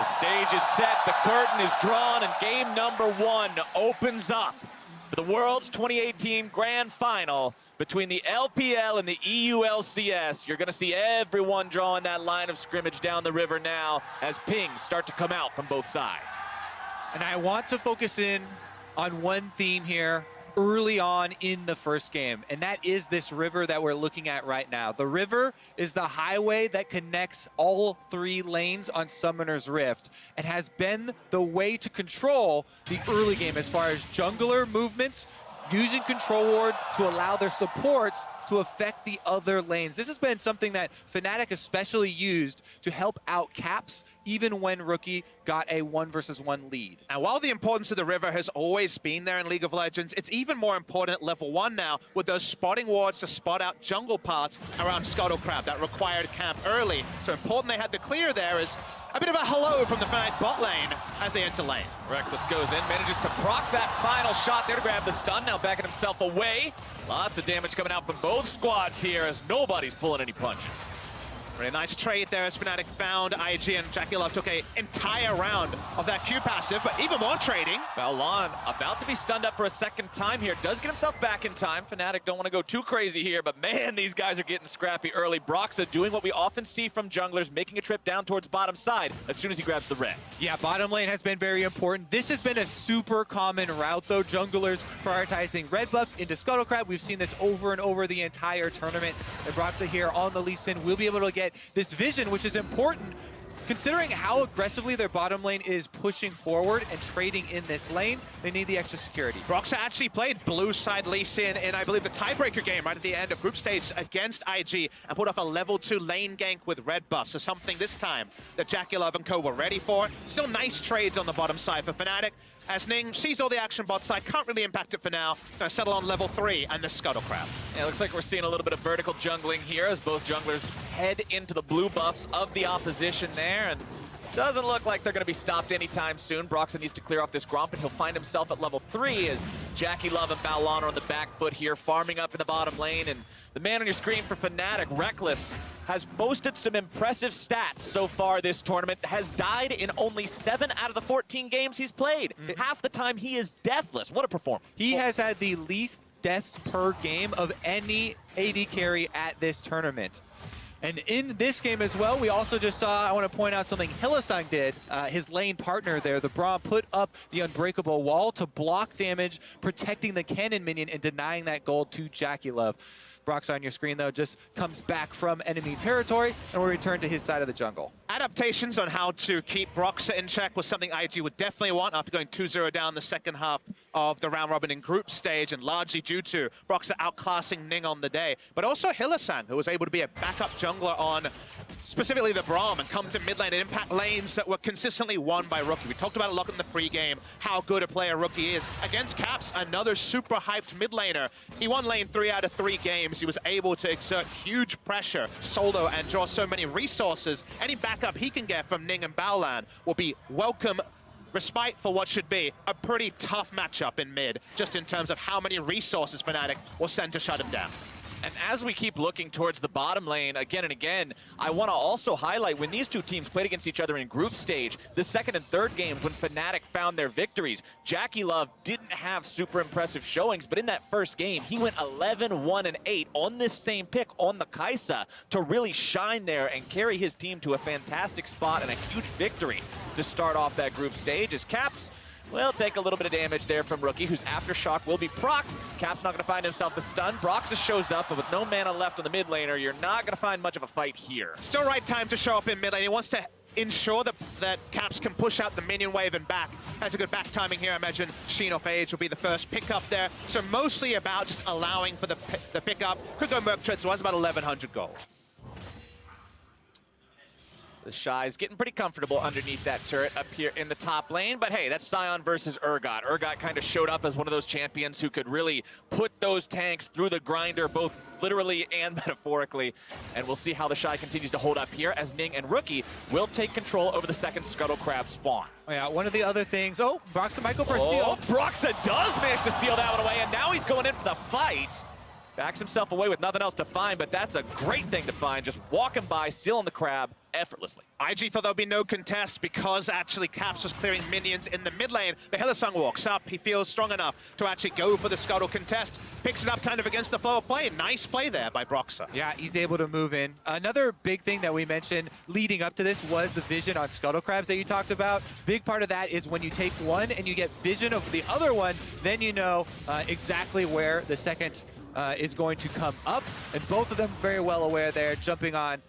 The stage is set, the curtain is drawn, and game number one opens up for the World's 2018 Grand Final between the LPL and the EULCS. You're going to see everyone drawing that line of scrimmage down the river now as pings start to come out from both sides. And I want to focus in on one theme here early on in the first game, and that is this river that we're looking at right now. The river is the highway that connects all three lanes on Summoner's Rift and has been the way to control the early game as far as jungler movements, using control wards to allow their supports to affect the other lanes. This has been something that fnatic especially used to help out Caps, even when Rookie got a 1 versus 1 lead. And while the importance of the river has always been there in League of Legends, it's even more important at level 1 now with those spotting wards to spot out jungle paths around Scuttlecrab that required camp early. So important they had the clear there is a bit of a hello from the Fnatic bot lane as they enter lane. Rekkles goes in, manages to proc that final shot there to grab the stun, now backing himself away. Lots of damage coming out from both squads here as nobody's pulling any punches. Really nice trade there as Fnatic found IG, and JackeyLove took an entire round of that Q passive, but even more trading. Balon about to be stunned up for a second time here. Does get himself back in time. Fnatic don't want to go too crazy here, but man, these guys are getting scrappy early. Broxa doing what we often see from junglers, making a trip down towards bottom side as soon as he grabs the red. Yeah, bottom lane has been very important. This has been a super common route, though. Junglers prioritizing red buff into Scuttlecrab. We've seen this over and over the entire tournament. And Broxa here on the Lee Sin will be able to get this vision, which is important considering how aggressively their bottom lane is pushing forward and trading in this lane. They need the extra security. Broxa actually played blue side Lee Sin in, I believe, the tiebreaker game right at the end of group stage against IG and put off a level 2 lane gank with red buff. So something this time that JackeyLove and co were ready for. Still nice trades on the bottom side for Fnatic. As Ning sees all the action bot side, can't really impact it for now. Gonna settle on level 3 and the Scuttlecrab. Yeah, it looks like we're seeing a little bit of vertical jungling here as both junglers head into the blue buffs of the opposition there. And doesn't look like they're going to be stopped anytime soon. Broxa needs to clear off this Gromp, and he'll find himself at level 3 as JackeyLove and Balon are on the back foot here, farming up in the bottom lane. And the man on your screen for Fnatic, Rekkles, has boasted some impressive stats so far this tournament, has died in only 7 out of the 14 games he's played. Half the time he is deathless. What a performance. He has had the least deaths per game of any AD carry at this tournament. And in this game as well, we also just saw, I want to point out something Hylissang did. His lane partner there, the Braum, put up the unbreakable wall to block damage, protecting the cannon minion and denying that gold to JackeyLove. Broxa on your screen, though, just comes back from enemy territory and will return to his side of the jungle. Adaptations on how to keep Broxa in check was something IG would definitely want after going 2-0 down the second half of the round robin in group stage, and largely due to Broxa outclassing Ning on the day. But also Hylissang, who was able to be a backup jungler on specifically the Braum and come to mid lane and impact lanes that were consistently won by Rookie. We talked about a lot in the pregame, how good a player Rookie is. Against Caps, another super hyped mid laner. He won lane 3 out of 3 games. He was able to exert huge pressure solo and draw so many resources. Any backup he can get from Ning and Baolan will be welcome respite for what should be a pretty tough matchup in mid, just in terms of how many resources Fnatic will send to shut him down. And as we keep looking towards the bottom lane again and again, I want to also highlight when these two teams played against each other in group stage, the second and third games when Fnatic found their victories. JackeyLove didn't have super impressive showings, but in that first game, he went 11-1-8 on this same pick on the Kai'Sa to really shine there and carry his team to a fantastic spot and a huge victory to start off that group stage as Caps will take a little bit of damage there from Rookie, whose Aftershock will be procced. Cap's not going to find himself the stun. Broxa shows up, but with no mana left on the mid laner, you're not going to find much of a fight here. Still right time to show up in mid lane. He wants to ensure that Caps can push out the minion wave and back. Has a good back timing here. I imagine Sheen of Age will be the first pickup there. So mostly about just allowing for the pickup. Could go Merc Tread, so it's about 1,100 gold. The Shy's getting pretty comfortable underneath that turret up here in the top lane. But hey, that's Sion versus Urgot. Urgot kind of showed up as one of those champions who could really put those tanks through the grinder, both literally and metaphorically. And we'll see how the Shy continues to hold up here as Ning and Rookie will take control over the second Scuttlecrab spawn. Oh yeah, one of the other things, Broxa might go for a steal. Broxa does manage to steal that one away, and now he's going in for the fight. Backs himself away with nothing else to find, but that's a great thing to find. Just walking by, stealing the crab effortlessly. IG thought there would be no contest because actually Caps was clearing minions in the mid lane. But Hylissang walks up. He feels strong enough to actually go for the Scuttle contest. Picks it up kind of against the flow of play. Nice play there by Broxah. Yeah, he's able to move in. Another big thing that we mentioned leading up to this was the vision on Scuttle Crabs that you talked about. Big part of that is when you take one and you get vision of the other one, then you know exactly where the second is going to come up. And both of them very well aware there, jumping on.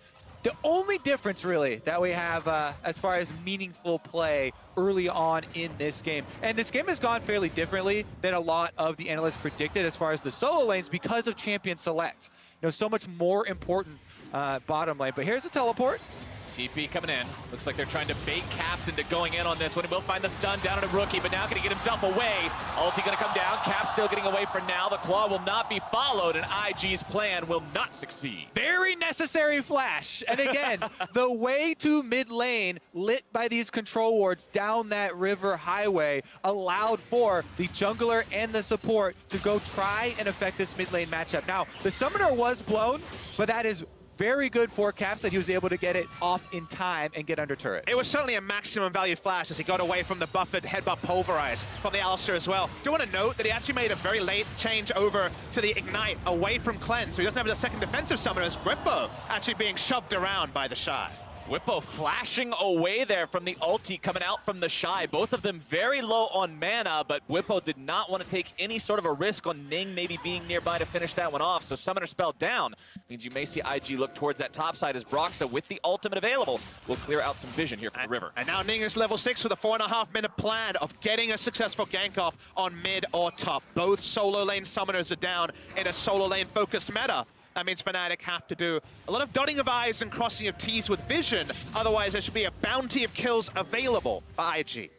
The only difference, really, that we have as far as meaningful play early on in this game, and this game has gone fairly differently than a lot of the analysts predicted as far as the solo lanes because of champion select. You know, so much more important bottom lane. But here's a teleport. TP coming in. Looks like they're trying to bait Caps into going in on this one. He will find the stun down on a Rookie, but now going to get himself away. Ulti going to come down. Caps still getting away for now. The claw will not be followed, and IG's plan will not succeed. Very necessary flash. And again, the way to mid lane, lit by these control wards down that river highway, allowed for the jungler and the support to go try and affect this mid lane matchup. Now, the summoner was blown, but that is very good for Caps that he was able to get it off in time and get under turret. It was certainly a maximum value flash as he got away from the buffered headbutt pulverize from the Alistar as well. Do want to note that he actually made a very late change over to the Ignite away from Cleanse, so he doesn't have a second defensive summoner as Whippo actually being shoved around by the Shy. Whippo flashing away there from the ulti coming out from the Shy. Both of them very low on mana, but Whippo did not want to take any sort of a risk on Ning maybe being nearby to finish that one off. So Summoner Spell down means you may see IG look towards that top side as Broxah, with the ultimate available, will clear out some vision here from the river. And now Ning is level 6 with a 4.5 minute plan of getting a successful gank off on mid or top. Both solo lane summoners are down in a solo lane focused meta. That means Fnatic have to do a lot of dotting of I's and crossing of T's with vision. Otherwise, there should be a bounty of kills available by IG.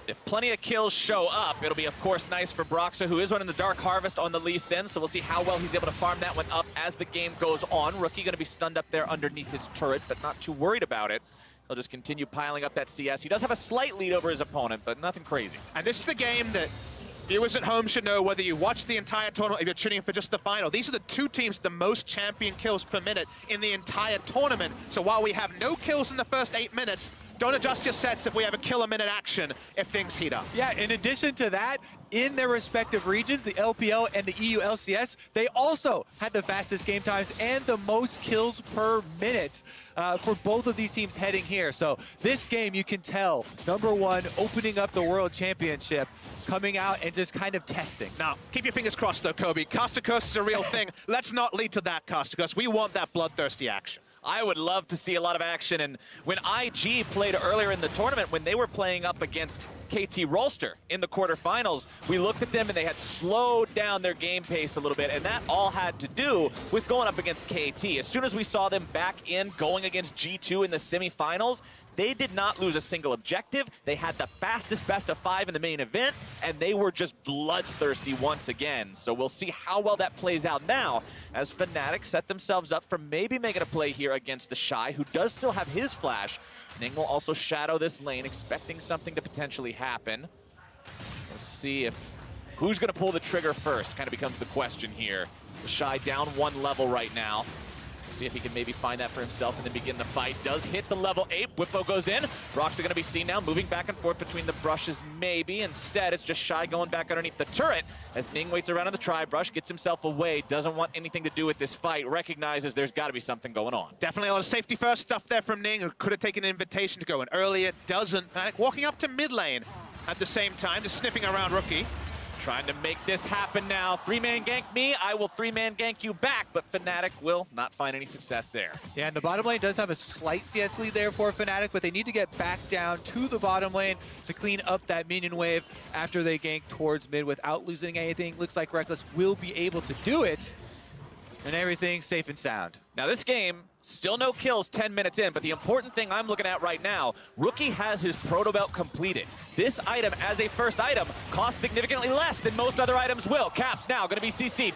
If plenty of kills show up, it'll be, of course, nice for Broxah, who is running the Dark Harvest on the Lee Sin, so we'll see how well he's able to farm that one up as the game goes on. Rookie going to be stunned up there underneath his turret, but not too worried about it. He'll just continue piling up that CS. He does have a slight lead over his opponent, but nothing crazy. And this is the game that viewers at home should know, whether you watch the entire tournament or if you're tuning in for just the final. These are the two teams with the most champion kills per minute in the entire tournament. So while we have no kills in the first 8 minutes, don't adjust your sets if we have a kill a minute action if things heat up. Yeah, in addition to that, in their respective regions, the LPL and the EU LCS, they also had the fastest game times and the most kills per minute for both of these teams heading here. So this game, you can tell, number one, opening up the World Championship, coming out and just kind of testing. Now, keep your fingers crossed though, Kobe. Caster Curse is a real thing. Let's not lead to that, Caster Curse. We want that bloodthirsty action. I would love to see a lot of action, and when IG played earlier in the tournament, when they were playing up against KT Rolster in the quarterfinals, we looked at them and they had slowed down their game pace a little bit, and that all had to do with going up against KT. As soon as we saw them back in going against G2 in the semifinals, they did not lose a single objective. They had the fastest best of 5 in the main event, and they were just bloodthirsty once again. So we'll see how well that plays out now as Fnatic set themselves up for maybe making a play here against the Shy, who does still have his flash. Ning will also shadow this lane, expecting something to potentially happen. Let's see if who's going to pull the trigger first kind of becomes the question here. The Shy down 1 level right now. See if he can maybe find that for himself and then begin the fight. Does hit the level 8. Whippo goes in. Broxah going to be seen now, moving back and forth between the brushes maybe. Instead, it's just Shy going back underneath the turret as Ning waits around on the tri-brush, gets himself away, doesn't want anything to do with this fight, recognizes there's got to be something going on. Definitely a lot of safety first stuff there from Ning, who could have taken an invitation to go in earlier, doesn't. Fnatic walking up to mid lane at the same time, just sniffing around Rookie. Trying to make this happen now. 3-man gank me, I will 3-man gank you back, but Fnatic will not find any success there. Yeah, and the bottom lane does have a slight CS lead there for Fnatic, but they need to get back down to the bottom lane to clean up that minion wave after they gank towards mid without losing anything. Looks like Reckless will be able to do it, and everything's safe and sound. Now this game, still no kills 10 minutes in, but the important thing I'm looking at right now, Rookie has his proto belt completed. This item as a first item costs significantly less than most other items will. Caps now going to be CC'd.